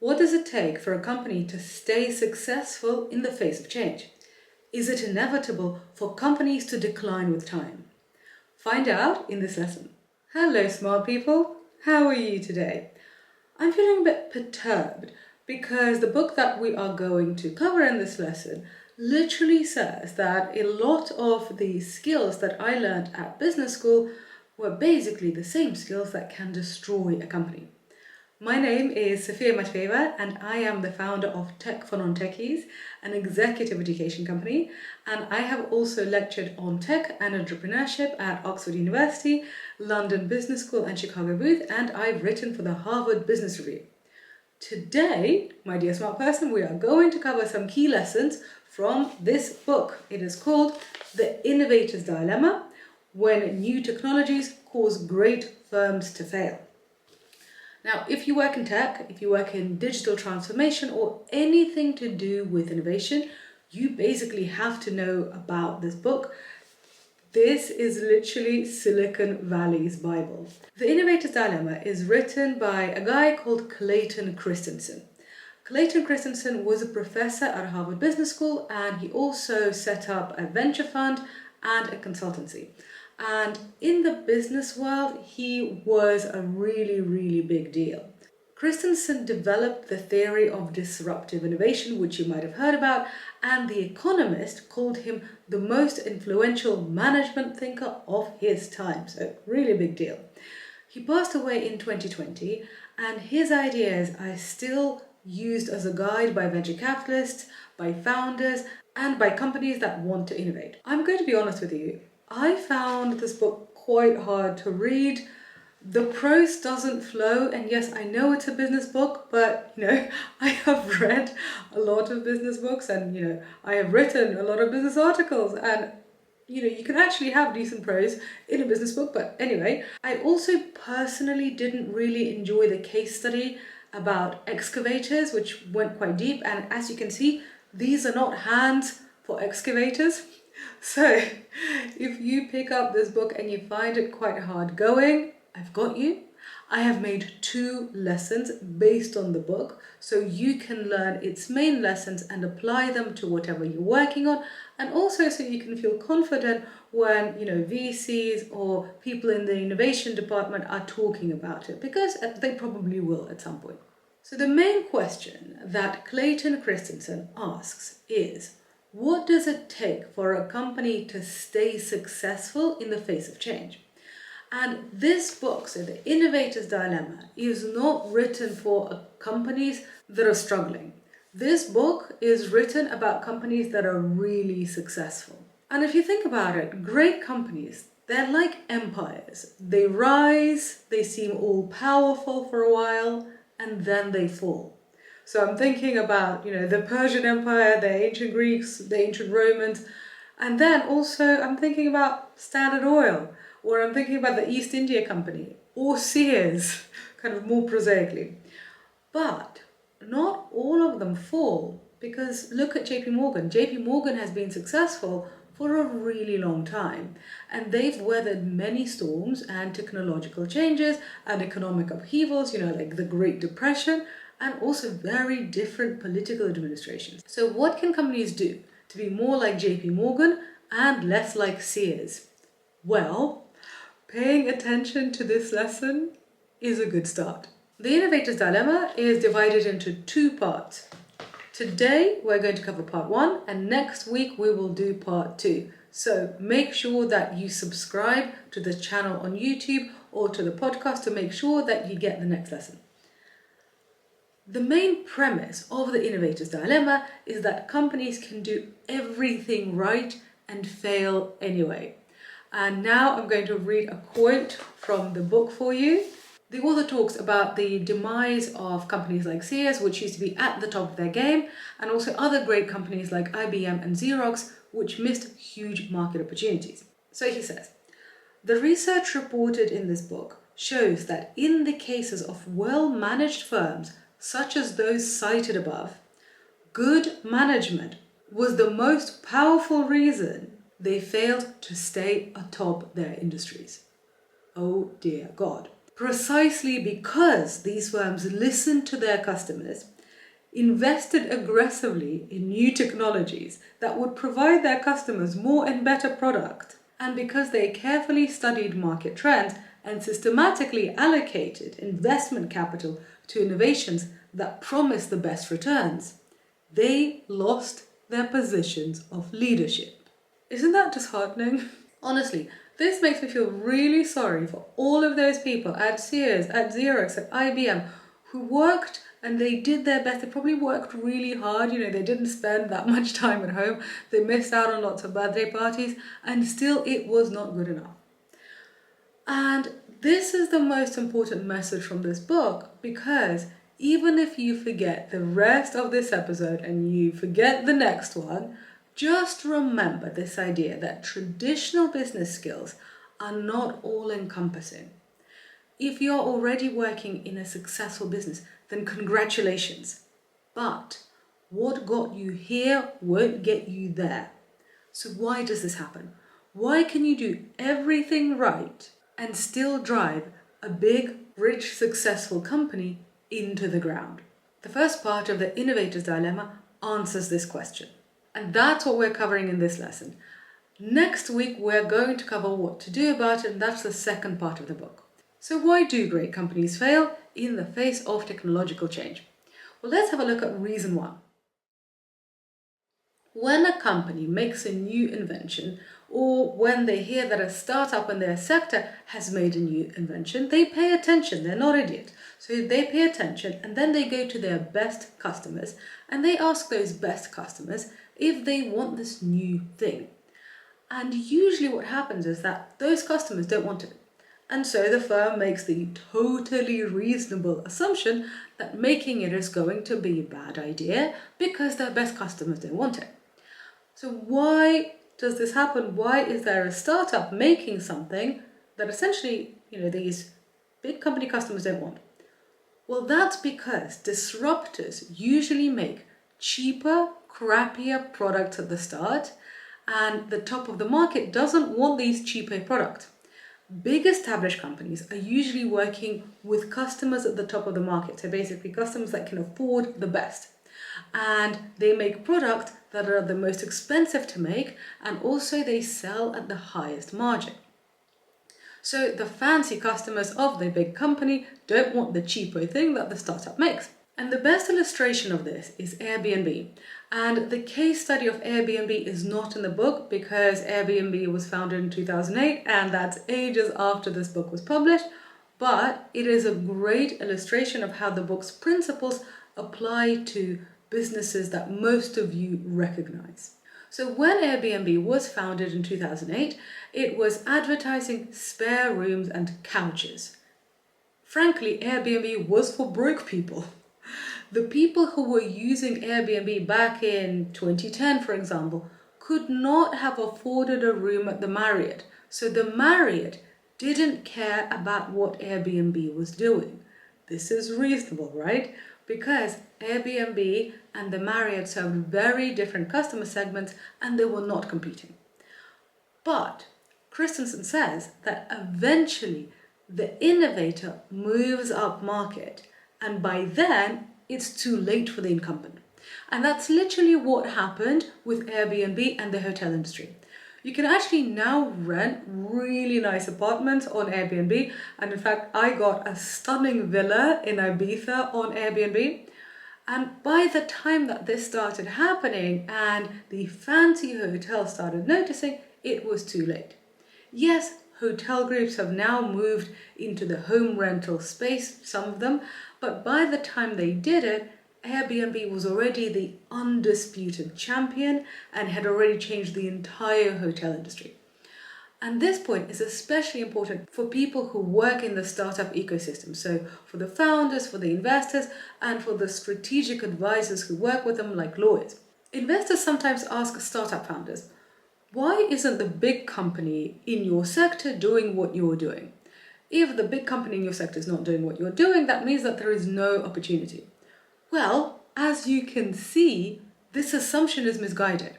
What does it take for a company to stay successful in the face of change? Is it inevitable for companies to decline with time? Find out in this lesson. Hello, smart people. How are you today? I'm feeling a bit perturbed because the book that we are going to cover in this lesson literally says that a lot of the skills that I learned at business school were basically the same skills that can destroy a company. My name is Sophia Matveeva and I am the founder of Tech For Non-Techies, an executive education company, and I have also lectured on tech and entrepreneurship at Oxford University, London Business School and Chicago Booth, and I've written for the Harvard Business Review. Today, my dear smart person, we are going to cover some key lessons from this book. It is called The Innovator's Dilemma: When New Technologies Cause Great Firms to Fail. Now, if you work in tech, if you work in digital transformation or anything to do with innovation, you basically have to know about this book. This is literally Silicon Valley's Bible. The Innovator's Dilemma is written by a guy called Clayton Christensen. Clayton Christensen was a professor at Harvard Business School, and he also set up a venture fund and a consultancy. And in the business world, he was a really big deal. Christensen developed the theory of disruptive innovation, which you might have heard about, and The Economist called him the most influential management thinker of his time. So really big deal. He passed away in 2020, and his ideas are still used as a guide by venture capitalists, by founders, and by companies that want to innovate. I'm going to be honest with you. I found this book quite hard to read. The prose doesn't flow, and yes, I know it's a business book, but I have read a lot of business books, and I have written a lot of business articles, and you can actually have decent prose in a business book. But anyway, I also personally didn't really enjoy the case study about excavators, which went quite deep, and as you can see, these are not hands for excavators. So if you pick up this book and you find it quite hard going, I've got you. I have made 2 lessons based on the book, so you can learn its main lessons and apply them to whatever you're working on, and also so you can feel confident when VCs or people in the innovation department are talking about it, because they probably will at some point. So the main question that Clayton Christensen asks is, what does it take for a company to stay successful in the face of change? And this book, so The Innovator's Dilemma, is not written for companies that are struggling. This book is written about companies that are really successful. And if you think about it, great companies, they're like empires. They rise, they seem all powerful for a while, and then they fall. So I'm thinking about, the Persian Empire, the ancient Greeks, the ancient Romans, and then also I'm thinking about Standard Oil, or I'm thinking about the East India Company, or Sears, kind of more prosaically. But not all of them fall, because look at JP Morgan. JP Morgan has been successful for a really long time, and they've weathered many storms and technological changes and economic upheavals, like the Great Depression, and also very different political administrations. So what can companies do to be more like JP Morgan and less like Sears? Well, paying attention to this lesson is a good start. The Innovator's Dilemma is divided into 2 parts. Today we're going to cover part 1, and next week we will do part 2. So make sure that you subscribe to the channel on YouTube or to the podcast to make sure that you get the next lesson. The main premise of the Innovator's Dilemma is that companies can do everything right and fail anyway. And now I'm going to read a quote from the book for you. The author talks about the demise of companies like Sears, which used to be at the top of their game, and also other great companies like IBM and Xerox, which missed huge market opportunities. So he says, the research reported in this book shows that in the cases of well-managed firms, such as those cited above, good management was the most powerful reason they failed to stay atop their industries. Oh dear God. precisely because these firms listened to their customers, invested aggressively in new technologies that would provide their customers more and better product, and because they carefully studied market trends and systematically allocated investment capital to innovations that promise the best returns, they lost their positions of leadership. Isn't that disheartening? Honestly, this makes me feel really sorry for all of those people at Sears, at Xerox, at IBM who worked and they did their best. They probably worked really hard. They didn't spend that much time at home. They missed out on lots of birthday parties, and still it was not good enough. And this is the most important message from this book, because even if you forget the rest of this episode and you forget the next one, just remember this idea that traditional business skills are not all-encompassing. If you're already working in a successful business, then congratulations. But what got you here won't get you there. So why does this happen? Why can you do everything right and still drive a big, rich, successful company into the ground? The first part of the Innovator's Dilemma answers this question. And that's what we're covering in this lesson. Next week, we're going to cover what to do about it, and that's the second part of the book. So why do great companies fail in the face of technological change? Well, let's have a look at reason one. When a company makes a new invention, or when they hear that a startup in their sector has made a new invention, they pay attention. They're not idiots. So they pay attention, and then they go to their best customers and they ask those best customers if they want this new thing. And usually what happens is that those customers don't want it. And so the firm makes the totally reasonable assumption that making it is going to be a bad idea because their best customers don't want it. So why does this happen? Why is there a startup making something that essentially, these big company customers don't want? Well, that's because disruptors usually make cheaper, crappier products at the start, and the top of the market doesn't want these cheaper products. Big established companies are usually working with customers at the top of the market, so basically customers that can afford the best. And they make products that are the most expensive to make, and also they sell at the highest margin. So the fancy customers of the big company don't want the cheaper thing that the startup makes. And the best illustration of this is Airbnb. And the case study of Airbnb is not in the book because Airbnb was founded in 2008 and that's ages after this book was published. But it is a great illustration of how the book's principles apply to businesses that most of you recognize. So when Airbnb was founded in 2008, it was advertising spare rooms and couches. Frankly, Airbnb was for broke people. The people who were using Airbnb back in 2010, for example, could not have afforded a room at the Marriott. So the Marriott didn't care about what Airbnb was doing. This is reasonable, right? Because Airbnb and the Marriott served very different customer segments and they were not competing. But Christensen says that eventually the innovator moves up market, and by then it's too late for the incumbent. And that's literally what happened with Airbnb and the hotel industry. You can actually now rent really nice apartments on Airbnb. And in fact, I got a stunning villa in Ibiza on Airbnb. And by the time that this started happening and the fancy hotels started noticing, it was too late. Yes, hotel groups have now moved into the home rental space, some of them, but by the time they did it, Airbnb was already the undisputed champion and had already changed the entire hotel industry. And this point is especially important for people who work in the startup ecosystem. So for the founders, for the investors, and for the strategic advisors who work with them like lawyers. Investors sometimes ask startup founders, why isn't the big company in your sector doing what you're doing? If the big company in your sector is not doing what you're doing, that means that there is no opportunity. Well, as you can see, this assumption is misguided.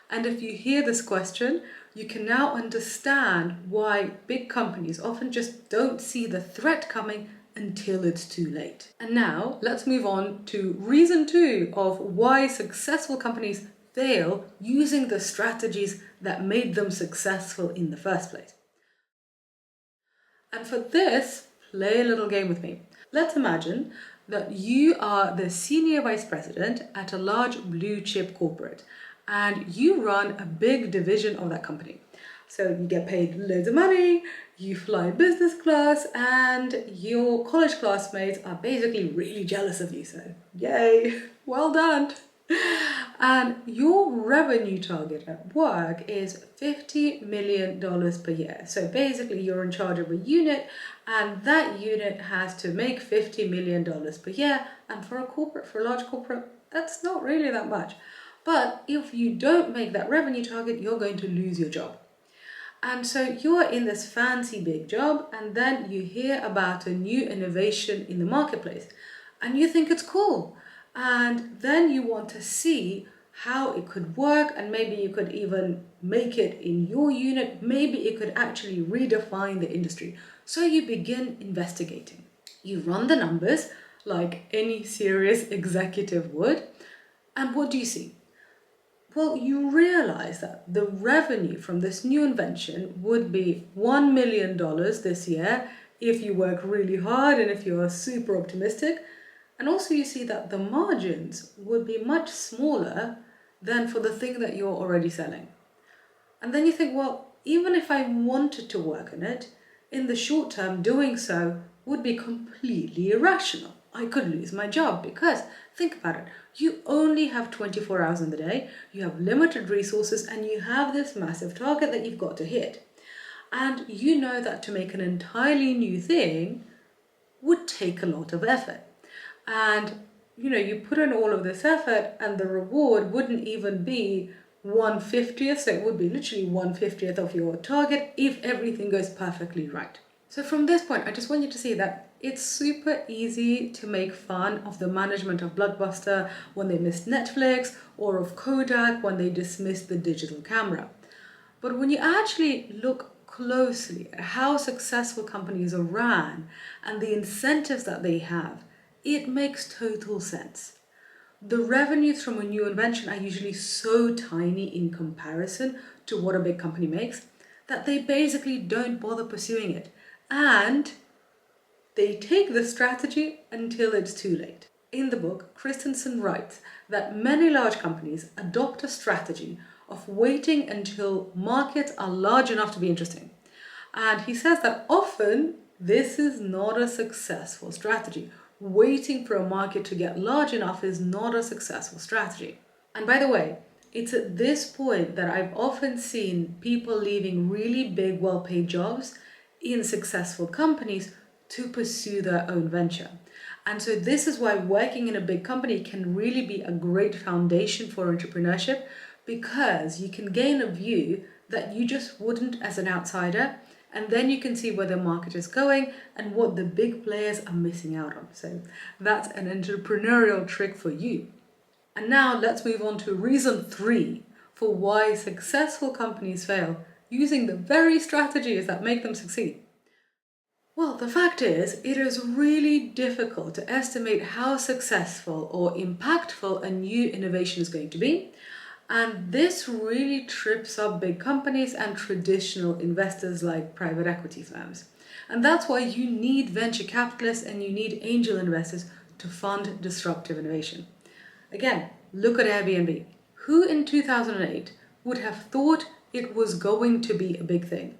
And if you hear this question, you can now understand why big companies often just don't see the threat coming until it's too late. And now let's move on to reason 2 of why successful companies fail using the strategies that made them successful in the first place. And for this, play a little game with me. Let's imagine that you are the senior vice president at a large blue chip corporate and you run a big division of that company. So you get paid loads of money, you fly business class, and your college classmates are basically really jealous of you. So yay, well done. And your revenue target at work is $50 million per year. So basically you're in charge of a unit and that unit has to make $50 million per year. And for a large corporate, that's not really that much. But if you don't make that revenue target, you're going to lose your job. And so you're in this fancy big job and then you hear about a new innovation in the marketplace and you think it's cool. And then you want to see how it could work, and maybe you could even make it in your unit. Maybe it could actually redefine the industry. So you begin investigating. You run the numbers like any serious executive would. And what do you see? Well, you realize that the revenue from this new invention would be $1 million this year if you work really hard and if you're super optimistic. And also you see that the margins would be much smaller than for the thing that you're already selling. And then you think, well, even if I wanted to work on it, in the short term, doing so would be completely irrational. I could lose my job because, think about it, you only have 24 hours in the day, you have limited resources, and you have this massive target that you've got to hit. And you know that to make an entirely new thing would take a lot of effort. And you put in all of this effort and the reward wouldn't even be 1/50th, so it would be literally 1/50th of your target if everything goes perfectly right. So from this point, I just want you to see that it's super easy to make fun of the management of Blockbuster when they missed Netflix, or of Kodak when they dismissed the digital camera. But when you actually look closely at how successful companies are ran and the incentives that they have, it makes total sense. The revenues from a new invention are usually so tiny in comparison to what a big company makes that they basically don't bother pursuing it. And they take the strategy until it's too late. In the book, Christensen writes that many large companies adopt a strategy of waiting until markets are large enough to be interesting. And he says that often this is not a successful strategy. Waiting for a market to get large enough is not a successful strategy. And by the way, it's at this point that I've often seen people leaving really big, well-paid jobs in successful companies to pursue their own venture. And so this is why working in a big company can really be a great foundation for entrepreneurship, because you can gain a view that you just wouldn't as an outsider. And then you can see where the market is going and what the big players are missing out on. So that's an entrepreneurial trick for you. And now let's move on to reason 3 for why successful companies fail using the very strategies that make them succeed. Well, the fact is, it is really difficult to estimate how successful or impactful a new innovation is going to be. And this really trips up big companies and traditional investors like private equity firms. And that's why you need venture capitalists and you need angel investors to fund disruptive innovation. Again, look at Airbnb. Who in 2008 would have thought it was going to be a big thing?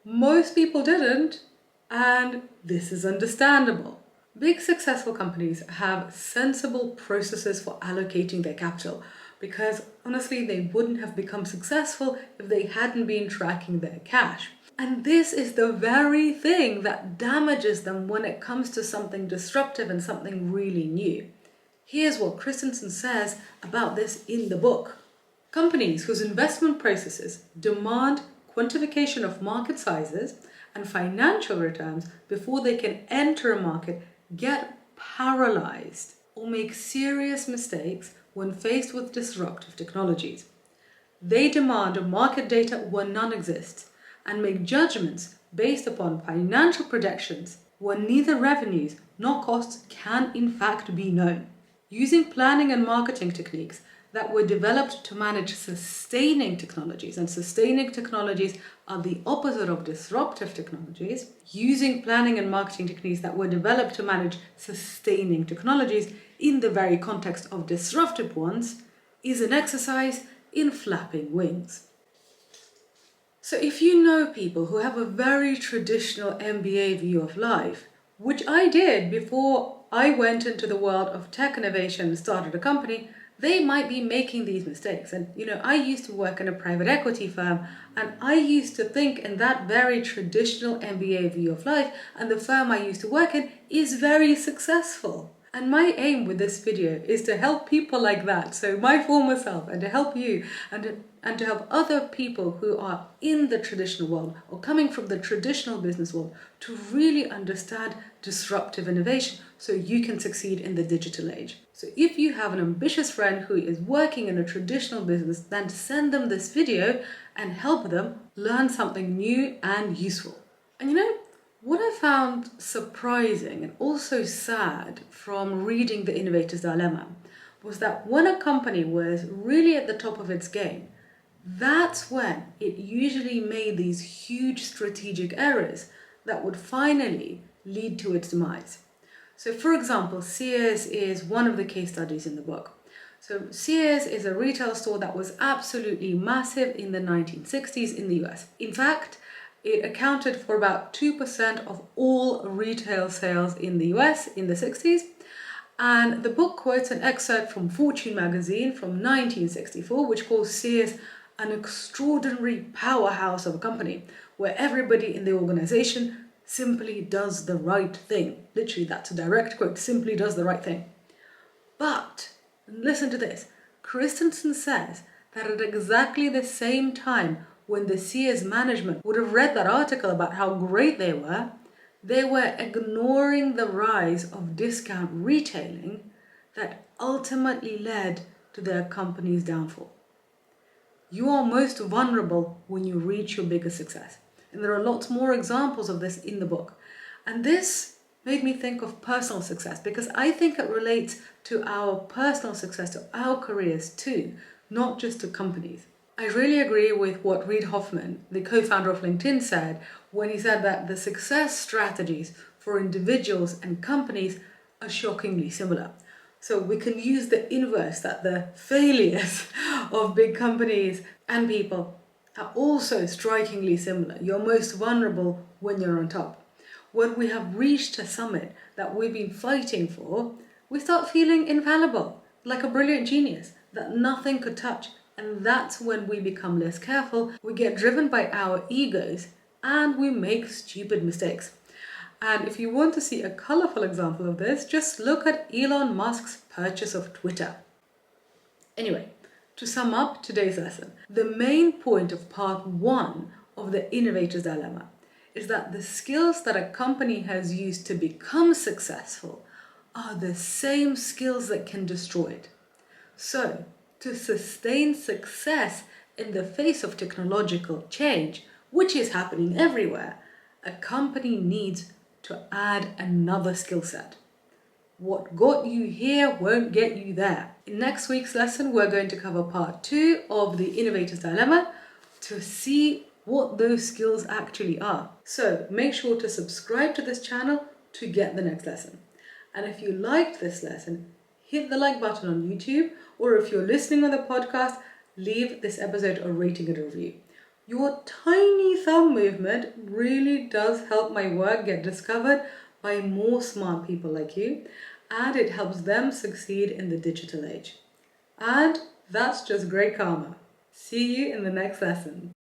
Most people didn't, and this is understandable. Big successful companies have sensible processes for allocating their capital, because honestly, they wouldn't have become successful if they hadn't been tracking their cash. And this is the very thing that damages them when it comes to something disruptive and something really new. Here's what Christensen says about this in the book. Companies whose investment processes demand quantification of market sizes and financial returns before they can enter a market get paralyzed or make serious mistakes when faced with disruptive technologies. They demand market data where none exists and make judgments based upon financial projections where neither revenues nor costs can in fact be known. Using planning and marketing techniques that were developed to manage sustaining technologies, and sustaining technologies are the opposite of disruptive technologies. Using planning and marketing techniques that were developed to manage sustaining technologies in the very context of disruptive ones is an exercise in flapping wings. So if you know people who have a very traditional MBA view of life, which I did before I went into the world of tech innovation and started a company, they might be making these mistakes. And I used to work in a private equity firm, and I used to think in that very traditional MBA view of life, and the firm I used to work in is very successful. And my aim with this video is to help people like that, so my former self, and to help you, and to help other people who are in the traditional world or coming from the traditional business world to really understand disruptive innovation so you can succeed in the digital age. So if you have an ambitious friend who is working in a traditional business, then send them this video and help them learn something new and useful. And what I found surprising and also sad from reading The Innovator's Dilemma was that when a company was really at the top of its game, that's when it usually made these huge strategic errors that would finally lead to its demise. So for example, Sears is one of the case studies in the book. So Sears is a retail store that was absolutely massive in the 1960s in the US. In fact, it accounted for about 2% of all retail sales in the US in the 60s. And the book quotes an excerpt from Fortune magazine from 1964, which calls Sears an extraordinary powerhouse of a company where everybody in the organization simply does the right thing. Literally, that's a direct quote, simply does the right thing. But, listen to this, Christensen says that at exactly the same time when the Sears management would have read that article about how great they were ignoring the rise of discount retailing that ultimately led to their company's downfall. You are most vulnerable when you reach your biggest success. And there are lots more examples of this in the book. And this made me think of personal success because I think it relates to our personal success, to our careers too, not just to companies. I really agree with what Reid Hoffman, the co-founder of LinkedIn, said when he said that the success strategies for individuals and companies are shockingly similar. So we can use the inverse, that the failures of big companies and people are also strikingly similar. You're most vulnerable when you're on top. When we have reached a summit that we've been fighting for, we start feeling infallible, like a brilliant genius that nothing could touch. And that's when we become less careful, we get driven by our egos, and we make stupid mistakes. And if you want to see a colorful example of this, just look at Elon Musk's purchase of Twitter. Anyway, to sum up today's lesson, the main point of part 1 of the Innovator's Dilemma is that the skills that a company has used to become successful are the same skills that can destroy it. So, to sustain success in the face of technological change, which is happening everywhere, a company needs to add another skill set. What got you here won't get you there. In next week's lesson, we're going to cover part 2 of the Innovator's Dilemma to see what those skills actually are. So make sure to subscribe to this channel to get the next lesson. And if you liked this lesson, hit the like button on YouTube, or if you're listening on the podcast, leave this episode a rating and a review. Your tiny thumb movement really does help my work get discovered by more smart people like you, and it helps them succeed in the digital age. And that's just great karma. See you in the next lesson.